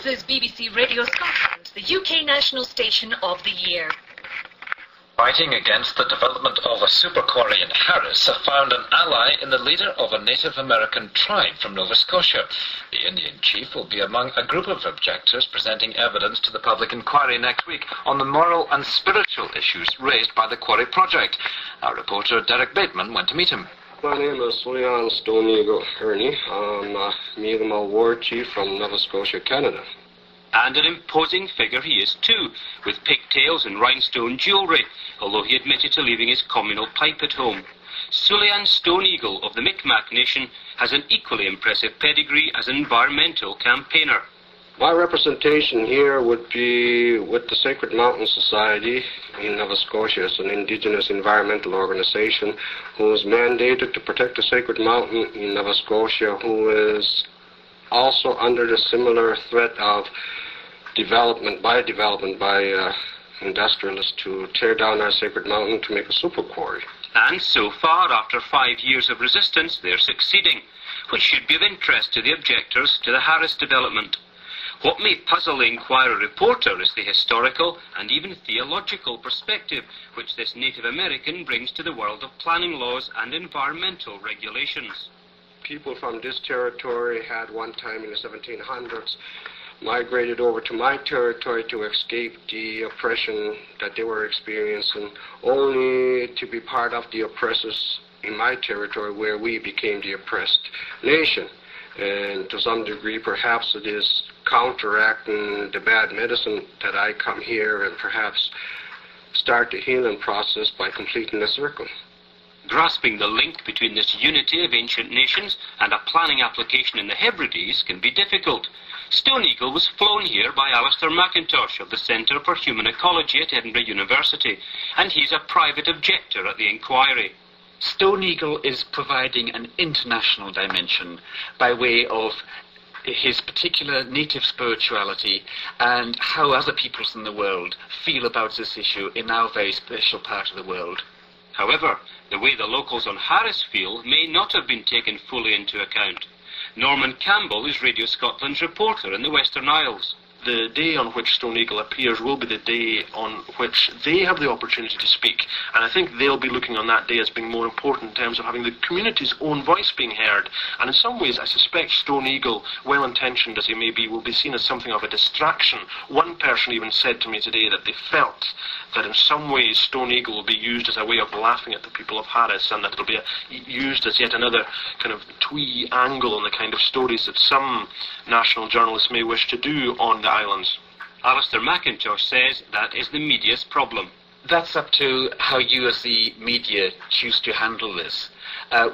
This is BBC Radio Scotland, the UK national station of the year. Fighting against the development of a super quarry in Harris have found an ally in the leader of a Native American tribe from Nova Scotia. The Indian chief will be among a group of objectors presenting evidence to the public inquiry next week on the moral and spiritual issues raised by the quarry project. Our reporter Derek Bateman went to meet him. My name is Sulian Quarry. I'm a Mi'kmaq war chief from Nova Scotia, Canada. And an imposing figure he is too, with pigtails and rhinestone jewellery, although he admitted to leaving his communal pipe at home. Sulian Stone Eagle of the Mi'kmaq Nation has an equally impressive pedigree as an environmental campaigner. My representation here would be with the Sacred Mountain Society in Nova Scotia. It's an indigenous environmental organization who is mandated to protect the Sacred Mountain in Nova Scotia, who is also under the similar threat of development by industrialists to tear down our Sacred Mountain to make a super quarry. And so far, after 5 years of resistance, they're succeeding, which should be of interest to the objectors to the Harris development. What may puzzle the Inquirer reporter is the historical and even theological perspective which this Native American brings to the world of planning laws and environmental regulations. People from this territory had one time in the 1700s migrated over to my territory to escape the oppression that they were experiencing, only to be part of the oppressors in my territory where we became the oppressed nation. And to some degree, perhaps it is counteracting the bad medicine that I come here and perhaps start the healing process by completing the circle. Grasping the link between this unity of ancient nations and a planning application in the Hebrides can be difficult. Stone Eagle was flown here by Alistair McIntosh of the Centre for Human Ecology at Edinburgh University, and he's a private objector at the inquiry. Stone Eagle is providing an international dimension by way of his particular native spirituality and how other peoples in the world feel about this issue in our very special part of the world. However, the way the locals on Harris feel may not have been taken fully into account. Norman Campbell is Radio Scotland's reporter in the Western Isles. The day on which Stone Eagle appears will be the day on which they have the opportunity to speak. And I think they'll be looking on that day as being more important in terms of having the community's own voice being heard. And in some ways, I suspect Stone Eagle, well-intentioned as he may be, will be seen as something of a distraction. One person even said to me today that they felt that in some ways Stone Eagle will be used as a way of laughing at the people of Harris, and that it'll be used as yet another kind of twee angle on the kind of stories that some national journalists may wish to do on the islands. Alistair McIntosh says that is the media's problem. That's up to how you as the media choose to handle this.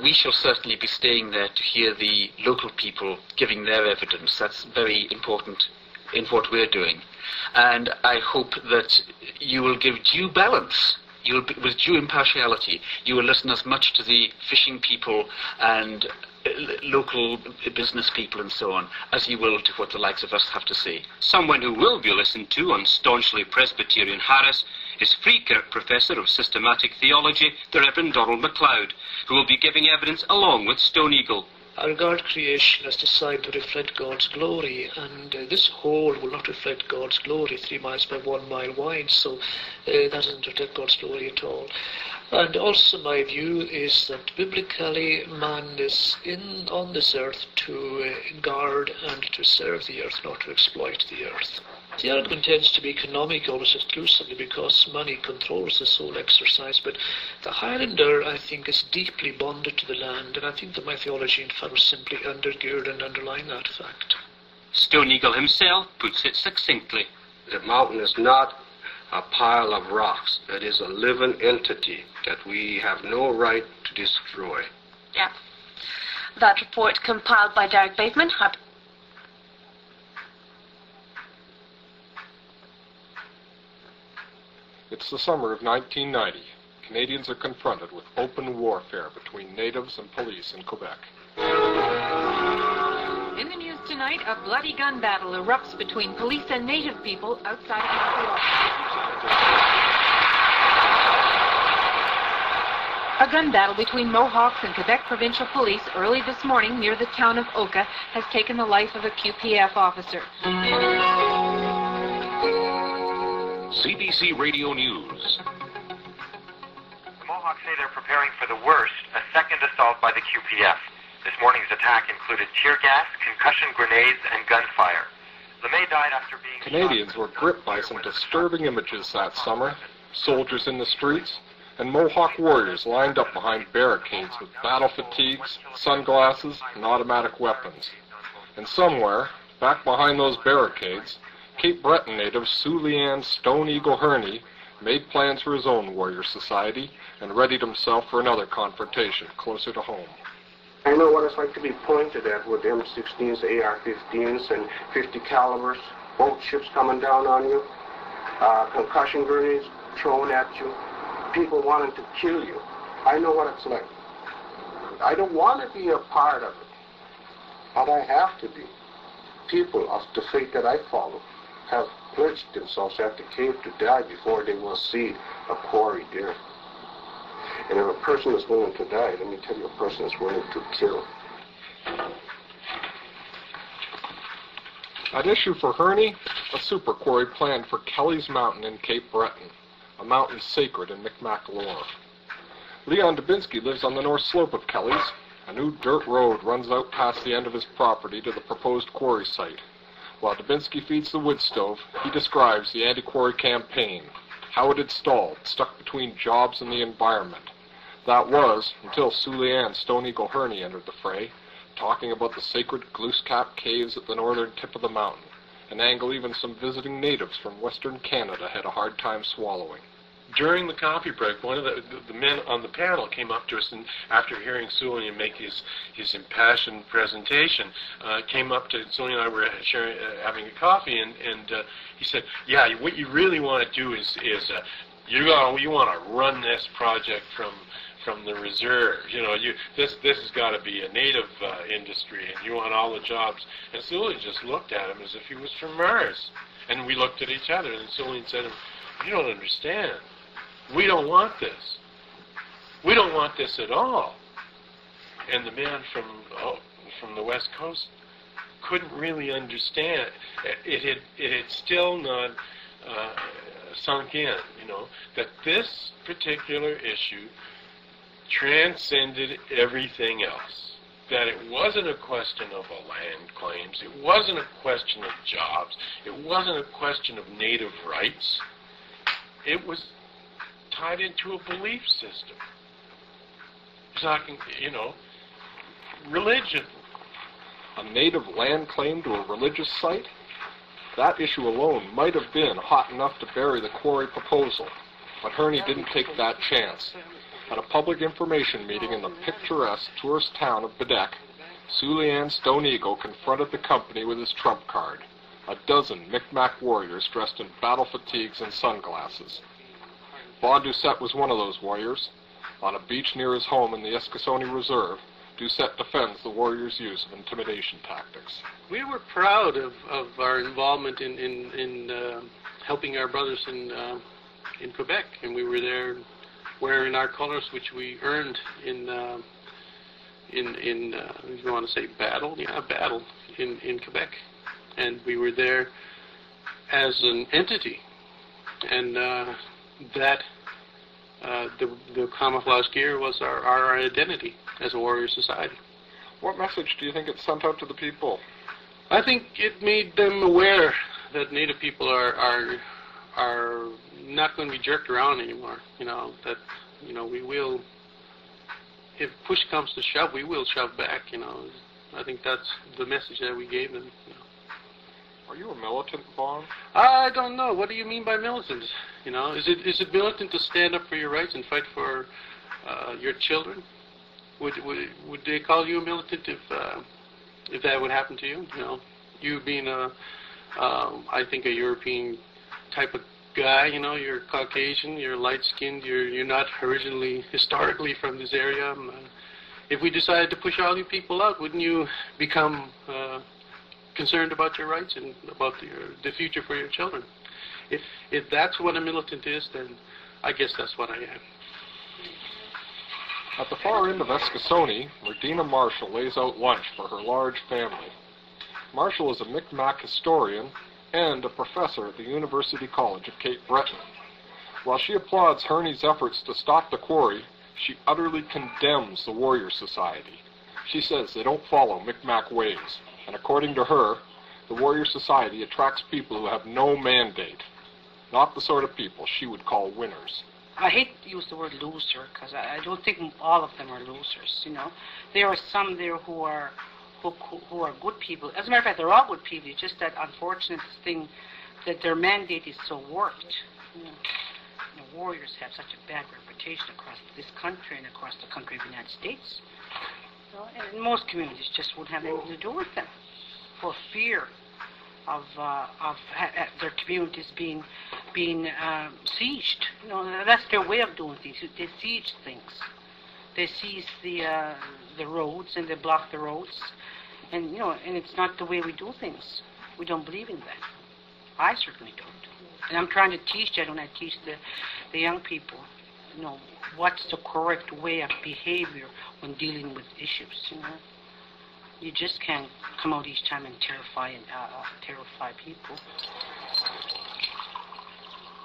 We shall certainly be staying there to hear the local people giving their evidence. That's very important in what we're doing. And I hope that you will give due balance. With due impartiality, you will listen as much to the fishing people and local business people and so on as you will to what the likes of us have to say. Someone who will be listened to on staunchly Presbyterian Harris is Freekirk Professor of Systematic Theology, the Reverend Donald MacLeod, who will be giving evidence along with Stone Eagle. Our God creation is designed to reflect God's glory, and this hole will not reflect God's glory, 3 miles by 1 mile wide, so that doesn't reflect God's glory at all. And also my view is that biblically man is on this earth to guard and to serve the earth, not to exploit the earth. The argument tends to be economic almost exclusively because money controls this whole exercise, but the Highlander, I think, is deeply bonded to the land, and I think that my theology in fact was simply undergird and underline that fact. Stone Eagle himself puts it succinctly. The mountain is not a pile of rocks. It is a living entity that we have no right to destroy. Yeah. That report compiled by Derek Bateman. It's the summer of 1990. Canadians are confronted with open warfare between natives and police in Quebec. In the news tonight, a bloody gun battle erupts between police and native people outside of Montreal. A gun battle between Mohawks and Quebec Provincial Police early this morning near the town of Oka has taken the life of a QPF officer. CBC Radio News. The Mohawks say they're preparing for the worst, a second assault by the QPF. This morning's attack included tear gas, concussion grenades, and gunfire. LeMay died after being Canadians were gripped by some disturbing images that summer. Soldiers in the streets, and Mohawk warriors lined up behind barricades with battle fatigues, sunglasses, and automatic weapons. And somewhere, back behind those barricades, Cape Breton native Sulian Stone Eagle Herney made plans for his own warrior society and readied himself for another confrontation closer to home. I know what it's like to be pointed at with M16s, AR-15s, and 50 calibers, boat ships coming down on you, concussion grenades thrown at you, people wanting to kill you. I know what it's like. I don't want to be a part of it, but I have to be. People of the faith that I follow have pledged themselves at the cave to die before they will see a quarry there. And if a person is willing to die, let me tell you, a person is willing to kill. At issue for Herney, a super quarry planned for Kelly's Mountain in Cape Breton, a mountain sacred in Micmac lore. Leon Dubinsky lives on the north slope of Kelly's. A new dirt road runs out past the end of his property to the proposed quarry site. While Dubinsky feeds the wood stove, he describes the anti-quarry campaign, how it had stalled, stuck between jobs and the environment. That was, until Sulian Stone Eagle Herney entered the fray, talking about the sacred Glooscap caves at the northern tip of the mountain, an angle even some visiting natives from Western Canada had a hard time swallowing. During the coffee break, one of the men on the panel came up to us, and after hearing Sulian make his impassioned presentation, came up to Sulian and I were sharing, having a coffee, and he said, "Yeah, what you really want to do is you want to run this project from the reserve. You know, this has got to be a native industry, and you want all the jobs." And Sulian just looked at him as if he was from Mars, and we looked at each other, and Sulian said, "You don't understand. We don't want this. We don't want this at all." And the man from the West Coast couldn't really understand. It had still not sunk in, you know, that this particular issue transcended everything else. That it wasn't a question of land claims. It wasn't a question of jobs. It wasn't a question of native rights. It was tied into a belief system. Talking, you know, religion. A native land claim to a religious site? That issue alone might have been hot enough to bury the quarry proposal, but Herney didn't take that chance. At a public information meeting in the picturesque tourist town of Bedeque, Sulian Stone Eagle confronted the company with his trump card, a dozen Micmac warriors dressed in battle fatigues and sunglasses. Bon Doucette was one of those warriors. On a beach near his home in the Eskasoni Reserve, Doucette defends the warriors' use of intimidation tactics. We were proud of our involvement in helping our brothers in Quebec, and we were there wearing our colors, which we earned in if you want to say battle in Quebec, and we were there as an entity, and the camouflage gear was our identity as a warrior society. What message do you think it sent out to the people? I think it made them aware that Native people are not going to be jerked around anymore. You know, that, you know, we will, if push comes to shove, we will shove back. You know, I think that's the message that we gave them. You know. Are you a militant, Vaughn? I don't know. What do you mean by militant? You know, is it militant to stand up for your rights and fight for your children? Would they call you a militant if that would happen to you? You know, you being I think a European type of guy. You know, you're Caucasian, you're light-skinned, you're not originally historically from this area. If we decided to push all you people out, wouldn't you become concerned about your rights and about the future for your children? If that's what a militant is, then I guess that's what I am. At the far end of Eskasoni, Regina Marshall lays out lunch for her large family. Marshall is a Micmac historian and a professor at the University College of Cape Breton. While she applauds Herney's efforts to stop the quarry, she utterly condemns the Warrior Society. She says they don't follow Micmac ways, and according to her, the Warrior Society attracts people who have no mandate, not the sort of people she would call winners. I hate to use the word loser, because I don't think all of them are losers, you know. There are some there who are good people. As a matter of fact, they're all good people. It's just that unfortunate thing that their mandate is so warped. You know, warriors have such a bad reputation across this country and across the country of the United States. You know, and most communities just won't have anything to do with them for fear of their communities being sieged. You know, that's their way of doing things. They siege things. They seize the roads and they block the roads, and you know, and it's not the way we do things. We don't believe in that. I certainly don't. And I'm trying to teach that when I teach the young people, you know, what's the correct way of behavior when dealing with issues. You know, you just can't come out each time and terrify people.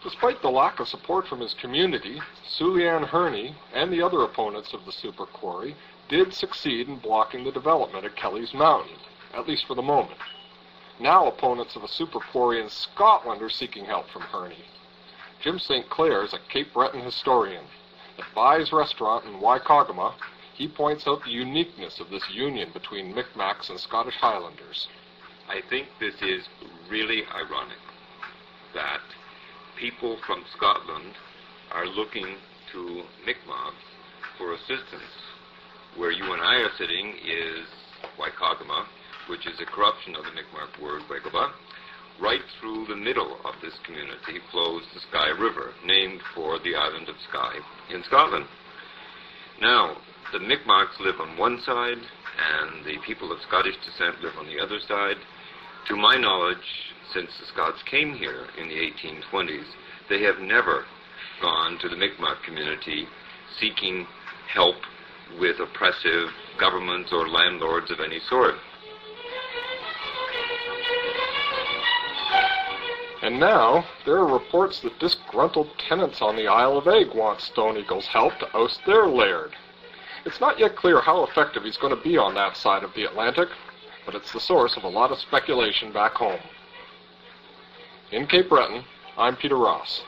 Despite the lack of support from his community, Sulian Herney and the other opponents of the super quarry did succeed in blocking the development at Kelly's Mountain, at least for the moment. Now opponents of a super quarry in Scotland are seeking help from Herney. Jim St. Clair is a Cape Breton historian. At Bai's restaurant in Waikagama, he points out the uniqueness of this union between Micmacs and Scottish Highlanders. I think this is really ironic that people from Scotland are looking to Mi'kmaq for assistance. Where you and I are sitting is Waikagama, which is a corruption of the Mi'kmaq word Waikaba. Right through the middle of this community flows the Skye River, named for the island of Skye in Scotland. Now, the Mi'kmaqs live on one side, and the people of Scottish descent live on the other side. To my knowledge, since the Scots came here in the 1820s, they have never gone to the Mi'kmaq community seeking help with oppressive governments or landlords of any sort. And now, there are reports that disgruntled tenants on the Isle of Egg want Stone Eagle's help to oust their laird. It's not yet clear how effective he's going to be on that side of the Atlantic, but it's the source of a lot of speculation back home. In Cape Breton, I'm Peter Ross.